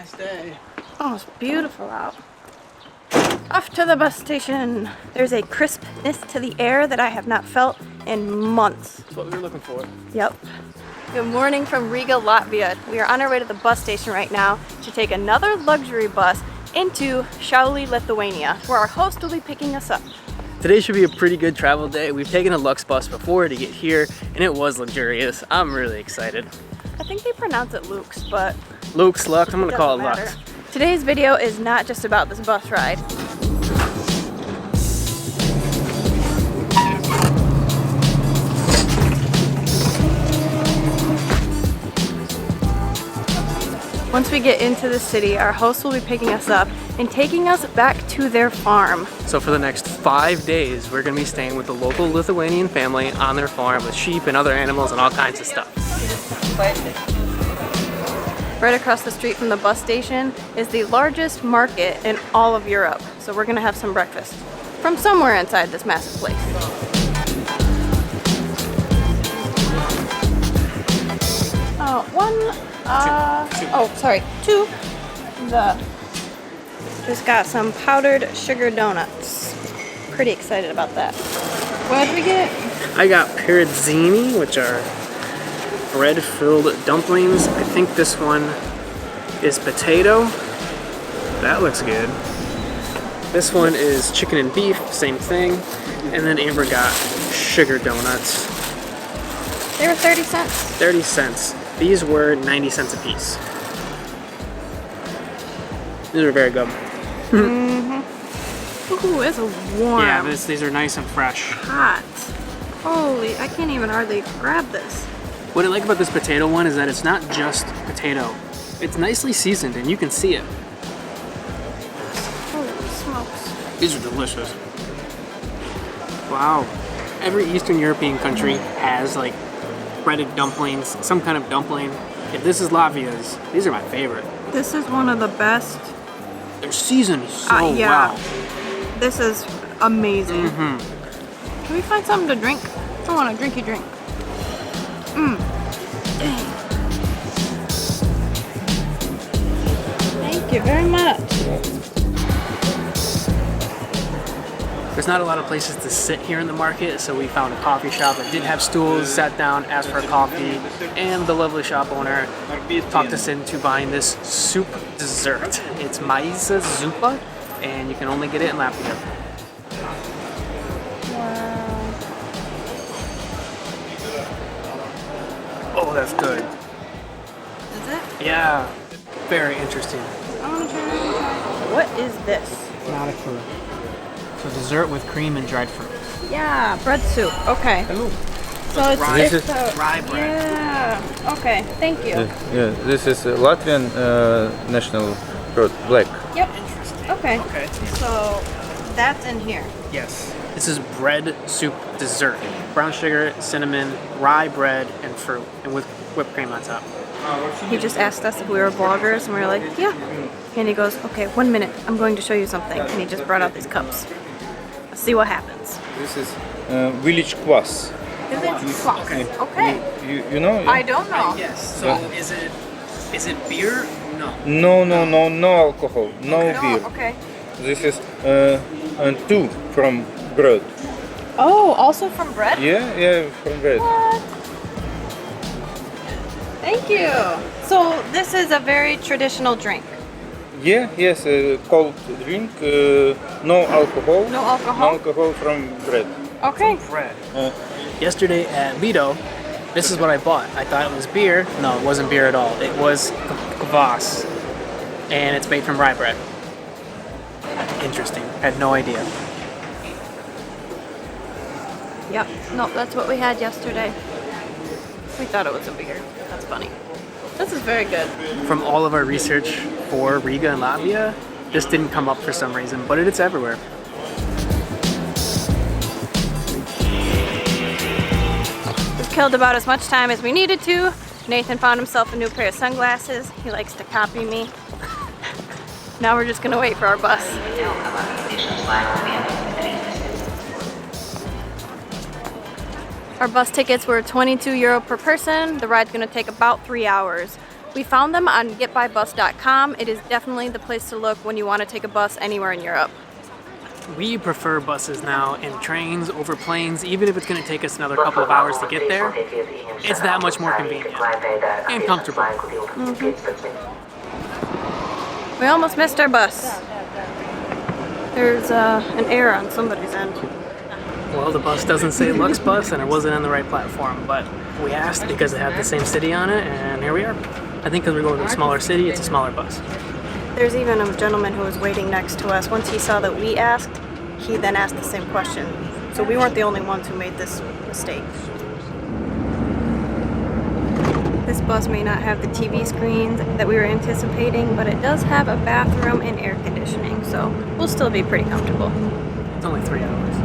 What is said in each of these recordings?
Nice day. Oh, it's beautiful out. Off to the bus station. There's a crispness to the air that I have not felt in months. That's what we were looking for. Yep. Good morning from Riga, Latvia. We are on our way to the bus station right now to take another luxury bus into Siauliai, Lithuania, where our host will be picking us up. Today should be a pretty good travel day. We've taken a Lux bus before to get here, and it was luxurious. I'm really excited. I think they pronounce it Luke's, but Lux, I'm gonna call it matter. Lux. Today's video is not just about this bus ride. Once we get into the city, our host will be picking us up and taking us back to their farm. So for the next 5 days, we're gonna be staying with the local Lithuanian family on their farm with sheep and other animals and all kinds of stuff. Right across the street from the bus station is the largest market in all of Europe. So we're gonna have some breakfast from somewhere inside this massive place. Two. Just got some powdered sugar donuts. Pretty excited about that. What did we get? I got piradzini, which are bread-filled dumplings. I think this one is potato. That looks good. This one is chicken and beef, same thing. And then Amber got sugar donuts. They were 30 cents. 30 cents. These were 90 cents a piece. These are very good. Ooh, it's warm. Yeah, these are nice and fresh. Hot. Holy, I can't even hardly grab this. What I like about this potato one is that it's not just potato. It's nicely seasoned and you can see it. Holy smokes. These are delicious. Wow. Every Eastern European country has like breaded dumplings, some kind of dumpling. If this is Latvia's, these are my favorite. This is one of the best. They're seasoned so yeah. well. This is amazing. Mm-hmm. Can we find something to drink? I want a drinky drink. Dang. Thank you very much. There's not a lot of places to sit here in the market, so we found a coffee shop that did have stools, sat down, asked for a coffee, and the lovely shop owner talked us into buying this soup dessert. It's maize zupa, and you can only get it in Latvia. Wow. Oh, that's good. Is it? Yeah, very interesting. I want to try it. What is this? Not a clue. So dessert with cream and dried fruit. Yeah, bread soup. Okay. Ooh. So it's Rye bread. Yeah. Okay. Thank you. Yeah, this is Latvian national fruit, black. Yep. Okay. Okay. So that's in here. Yes. This is bread soup dessert. Brown sugar, cinnamon, rye bread, and fruit, and with whipped cream on top. He just asked us if we were vloggers, and we were like, yeah. And he goes, okay, 1 minute. I'm going to show you something. And he just brought out these cups. Let's see what happens. This is village kvass. Okay. Okay. You know? I don't know. Yes. So is it beer? No, alcohol, no beer. Okay. This is and two from bread. Oh, also from bread? Yeah, from bread. What? Thank you. So this is a very traditional drink. Yes, cold drink, no alcohol. No alcohol? No alcohol from bread. Okay. Bread. Yesterday at Lido, this is what I bought. I thought it was beer. No, it wasn't beer at all. It was kvass, and it's made from rye bread. Interesting. Had no idea. Yep. No, that's what we had yesterday. We thought it was a beer. That's funny. This is very good. From all of our research for Riga and Latvia, this didn't come up for some reason, but it's everywhere. We've killed about as much time as we needed to. Nathan found himself a new pair of sunglasses. He likes to copy me. Now we're just gonna wait for our bus. Our bus tickets were €22 per person. The ride's gonna take about 3 hours. We found them on getbybus.com. It is definitely the place to look when you want to take a bus anywhere in Europe. We prefer buses now and trains over planes, even if it's going to take us another couple of hours to get there. It's that much more convenient and comfortable. We almost missed our bus. There's an error on somebody's end. Well, the bus doesn't say Lux Bus and it wasn't on the right platform, but we asked because it had the same city on it, and here we are. I think because we're going to a smaller city, it's a smaller bus. There's even a gentleman who was waiting next to us. Once he saw that we asked, he then asked the same question. So we weren't the only ones who made this mistake. This bus may not have the TV screens that we were anticipating, but it does have a bathroom and air conditioning, so we'll still be pretty comfortable. It's only 3 hours.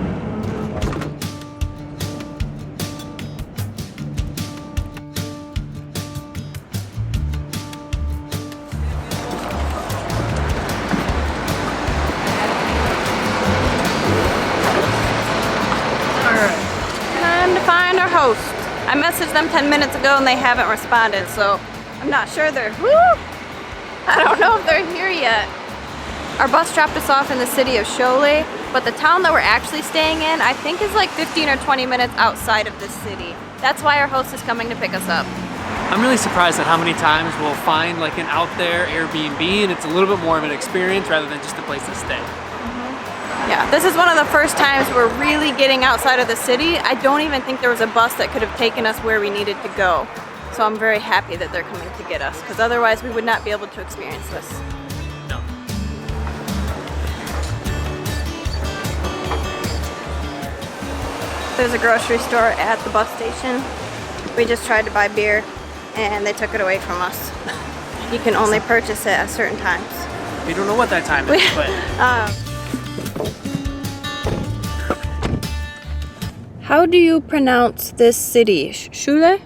Host. I messaged them 10 minutes ago and they haven't responded, so I'm not sure I don't know if they're here yet. Our bus dropped us off in the city of Siauliai, but the town that we're actually staying in, I think is like 15 or 20 minutes outside of this city. That's why our host is coming to pick us up. I'm really surprised at how many times we'll find like an out there Airbnb and it's a little bit more of an experience rather than just a place to stay. Yeah, this is one of the first times we're really getting outside of the city. I don't even think there was a bus that could have taken us where we needed to go. So I'm very happy that they're coming to get us, because otherwise we would not be able to experience this. No. There's a grocery store at the bus station. We just tried to buy beer and they took it away from us. You can only purchase it at certain times. We don't know what that time is, but... How do you pronounce this city? Siauliai?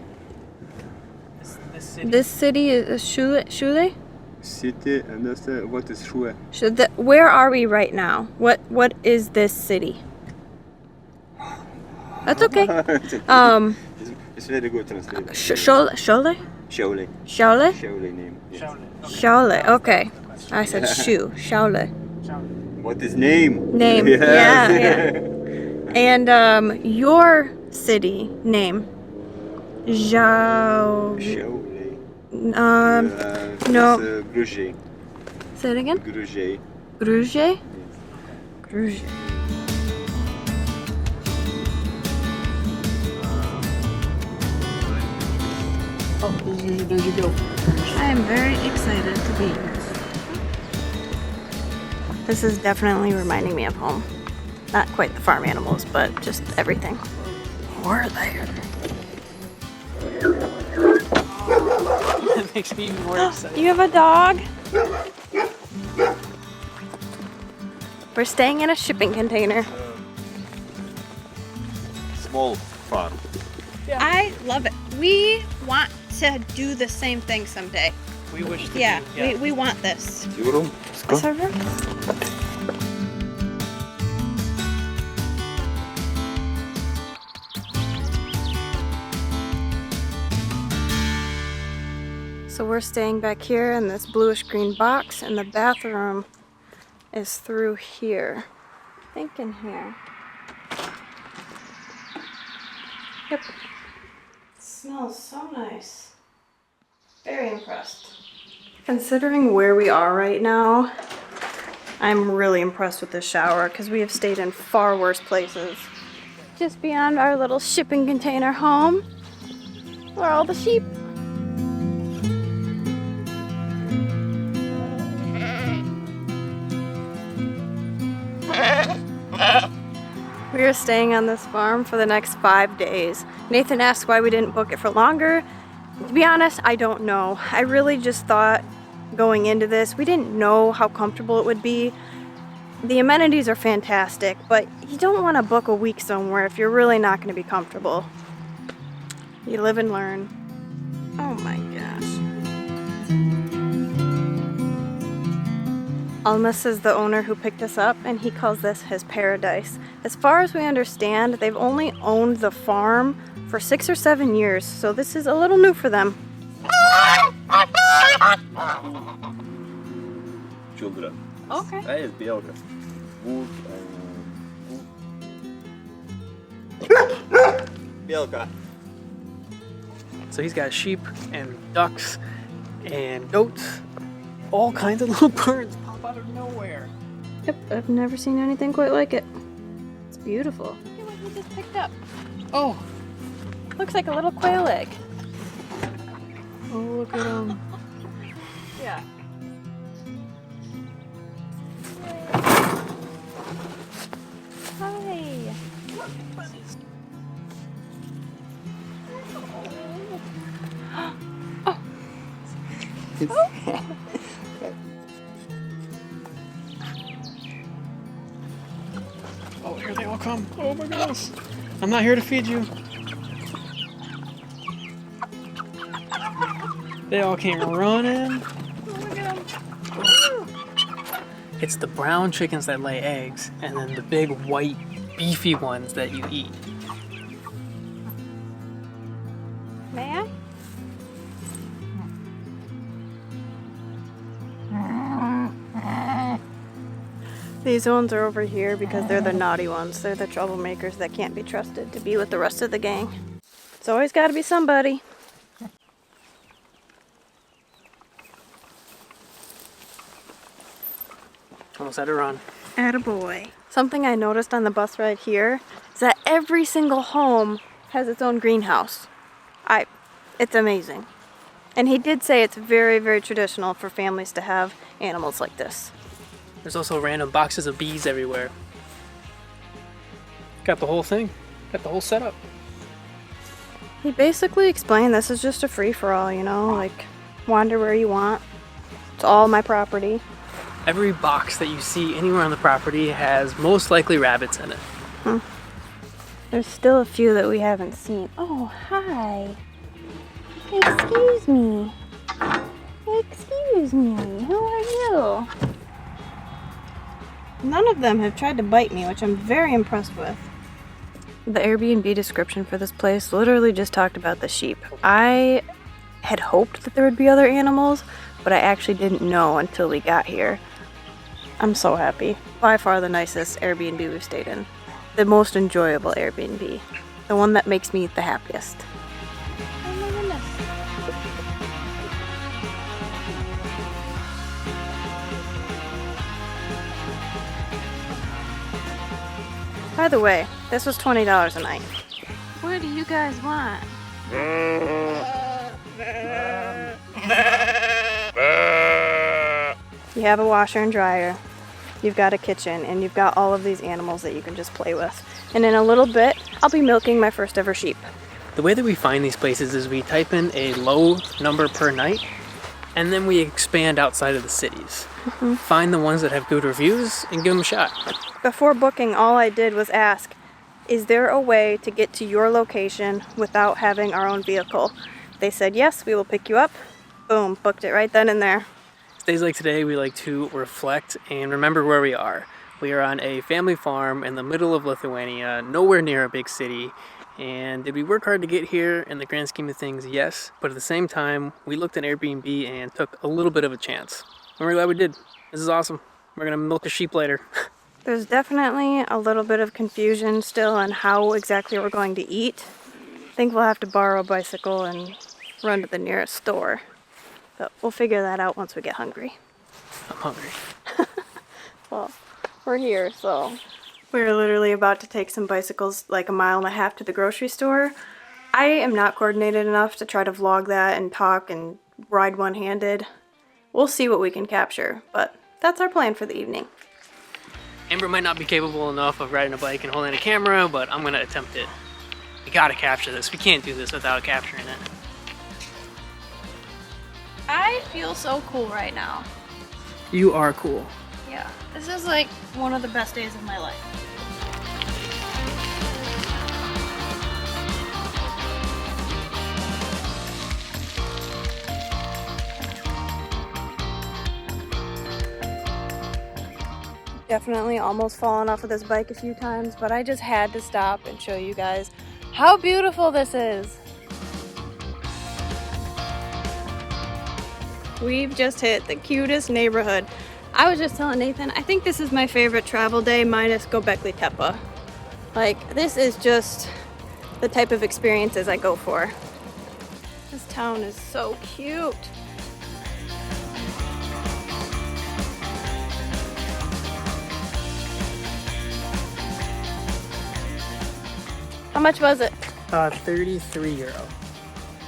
This city is Siauliai? City, and that's what is Siauliai? Where are we right now? What is this city? That's okay. It's very good translation. Siauliai? Siauliai. Siauliai? Siauliai name. Yes. Siauliai. Okay. I said Siauliai. What is name? Name. Yeah. And your city name? Siauliai. No. Grudzień. Say it again. Grudzień. Grudzień? Grudzień. Oh, there you go. I am very excited to be here. This is definitely reminding me of home. Not quite the farm animals, but just everything. We're there. That makes me even more excited. You have a dog? We're staying in a shipping container. Small farm. Yeah. I love it. We want to do the same thing someday. We wish to Yeah, do, we want this. Your room? Is our room? So we're staying back here in this bluish green box, and the bathroom is through here. I think in here. Yep. It smells so nice. Very impressed. Considering where we are right now, I'm really impressed with this shower because we have stayed in far worse places. Just beyond our little shipping container home are all the sheep. We are staying on this farm for the next 5 days. Nathan asked why we didn't book it for longer. To be honest, I don't know. I really just thought going into this, we didn't know how comfortable it would be. The amenities are fantastic, but you don't want to book a week somewhere if you're really not going to be comfortable. You live and learn. Oh my gosh. Almas is the owner who picked us up, and he calls this his paradise. As far as we understand, they've only owned the farm for 6 or 7 years, so this is a little new for them. Children. Okay. That is beautiful. Белка. So he's got sheep and ducks and goats. All kinds of little birds pop out of nowhere. Yep, I've never seen anything quite like it. It's beautiful. Look at what we just picked up. Oh, Looks like a little quail egg. oh, look at him. Yeah. Hi. Oh, here they all come. Oh my goodness. I'm not here to feed you. They all came running. It's the brown chickens that lay eggs, and then the big white beefy ones that you eat. May I? These ones are over here because they're the naughty ones. They're the troublemakers that can't be trusted to be with the rest of the gang. It's always got to be somebody. Almost had to run. Attaboy. Something I noticed on the bus ride here is that every single home has its own greenhouse. It's amazing. And he did say it's very, very traditional for families to have animals like this. There's also random boxes of bees everywhere. Got the whole thing. Got the whole setup. He basically explained this is just a free-for-all, you know, like wander where you want. It's all my property. Every box that you see anywhere on the property has most likely rabbits in it. There's still a few that we haven't seen. Oh, hi. Excuse me. Excuse me. Who are you? None of them have tried to bite me, which I'm very impressed with. The Airbnb description for this place literally just talked about the sheep. I had hoped that there would be other animals, but I actually didn't know until we got here. I'm so happy. By far the nicest Airbnb we've stayed in. The most enjoyable Airbnb. The one that makes me the happiest. Oh my goodness. By the way, this was $20 a night. What do you guys want? You have a washer and dryer, you've got a kitchen, and you've got all of these animals that you can just play with. And in a little bit, I'll be milking my first ever sheep. The way that we find these places is we type in a low number per night, and then we expand outside of the cities. Find the ones that have good reviews and give them a shot. Before booking, all I did was ask, is there a way to get to your location without having our own vehicle? They said, yes, we will pick you up. Boom, booked it right then and there. Days like today, we like to reflect and remember where we are. We are on a family farm in the middle of Lithuania, nowhere near a big city. And did we work hard to get here? In the grand scheme of things, yes. But at the same time, we looked at Airbnb and took a little bit of a chance. And we're glad we did. This is awesome. We're gonna milk a sheep later. There's definitely a little bit of confusion still on how exactly we're going to eat. I think we'll have to borrow a bicycle and run to the nearest store. But we'll figure that out once we get hungry. I'm hungry. Well, we're here, so we're literally about to take some bicycles like a mile and a half to the grocery store. I am not coordinated enough to try to vlog that and talk and ride one-handed. We'll see what we can capture, but that's our plan for the evening. Amber might not be capable enough of riding a bike and holding a camera, but I'm gonna attempt it. We gotta capture this. We can't do this without capturing it. I feel so cool right now. You are cool. Yeah, this is like one of the best days of my life. Definitely almost fallen off of this bike a few times, but I just had to stop and show you guys how beautiful this is. We've just hit the cutest neighborhood. I was just telling Nathan, I think this is my favorite travel day minus Göbekli Tepe. Like, this is just the type of experiences I go for. This town is so cute. How much was it? 33 euro.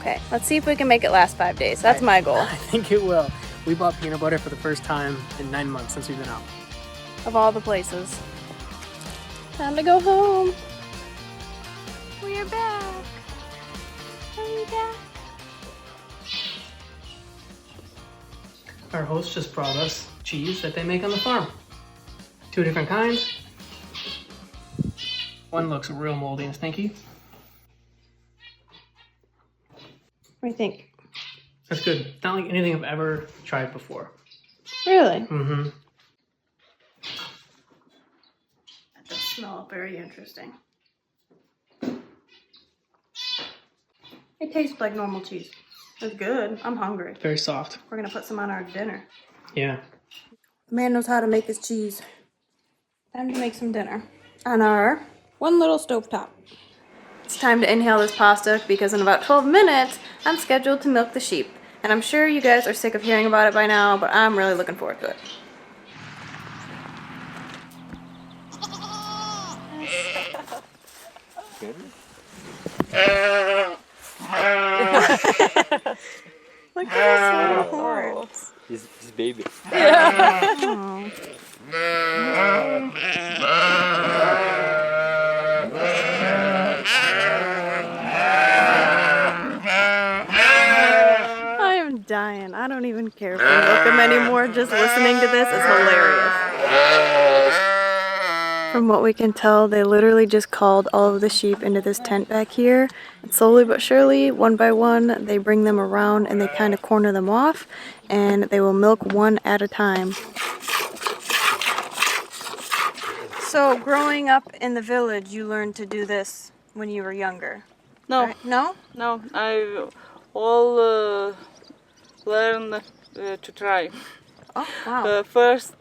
Okay, let's see if we can make it last 5 days. That's my goal. I think it will. We bought peanut butter for the first time in 9 months since we've been out. Of all the places. Time to go home. We're back. Are we back? Our host just brought us cheese that they make on the farm. 2 different kinds. One looks real moldy and stinky. What do you think? That's good. Not like anything I've ever tried before. Really? Mm-hmm. That does smell very interesting. It tastes like normal cheese. It's good. I'm hungry. Very soft. We're gonna put some on our dinner. Yeah. The man knows how to make his cheese. Time to make some dinner. On our one little stovetop. It's time to inhale this pasta because in about 12 minutes, I'm scheduled to milk the sheep. And I'm sure you guys are sick of hearing about it by now, but I'm really looking forward to it. Look at his little horns. His baby. Yeah. I am dying. I don't even care if we milk them anymore. Just listening to this is hilarious. From what we can tell, they literally just called all of the sheep into this tent back here. And slowly but surely, one by one, they bring them around and they kind of corner them off. And they will milk one at a time. So, growing up in the village, you learned to do this when you were younger? No, Right? No? no, I all learn to try. Oh, wow. The first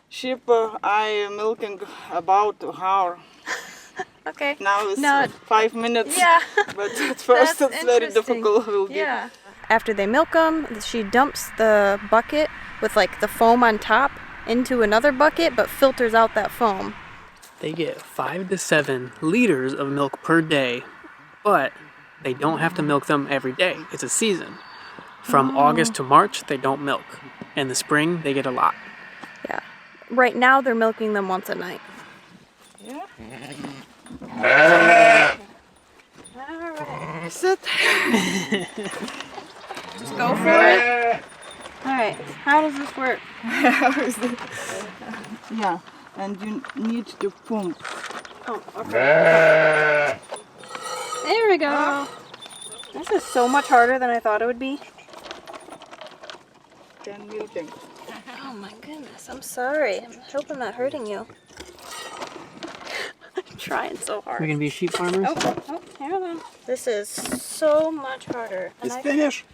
sheep I milking about an hour. Okay. Now it's No, 5 minutes. yeah. But at first That's it's very interesting. difficult. Will be. Yeah. After they milk them, she dumps the bucket with like the foam on top into another bucket, but filters out that foam. They get 5 to 7 liters of milk per day, but they don't have to milk them every day. It's a season. From August to March, they don't milk. In the spring, they get a lot. Yeah. Right now, they're milking them once a night. Yeah. Alright. Sit. Just go for it. Alright. How does this work? Yeah, and you need to pump. Oh, okay. There we go. This is so much harder than I thought it would be. Then milking. Oh my goodness, I'm sorry. I hope I'm not hurting you. I'm trying so hard. We're gonna be sheep farmers. Oh, hold on. This is so much harder. And It's finished.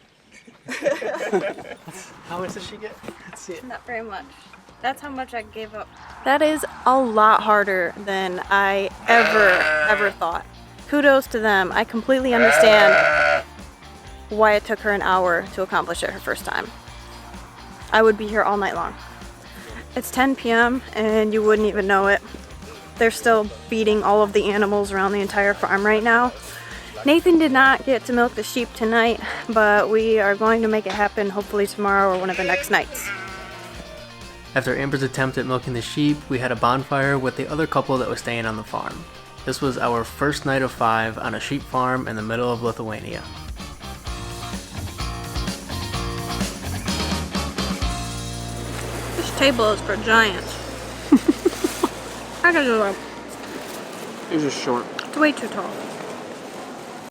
How much does she get? Let's see it. Not very much. That's how much I gave up. That is a lot harder than I ever thought. Kudos to them. I completely understand why it took her an hour to accomplish it her first time. I would be here all night long. It's 10 p.m. and you wouldn't even know it. They're still feeding all of the animals around the entire farm right now. Nathan did not get to milk the sheep tonight, but we are going to make it happen hopefully tomorrow or one of the next nights. After Amber's attempt at milking the sheep, we had a bonfire with the other couple that was staying on the farm. This was our first night of 5 on a sheep farm in the middle of Lithuania. This table is for giants. I can do it. It's just short. It's way too tall.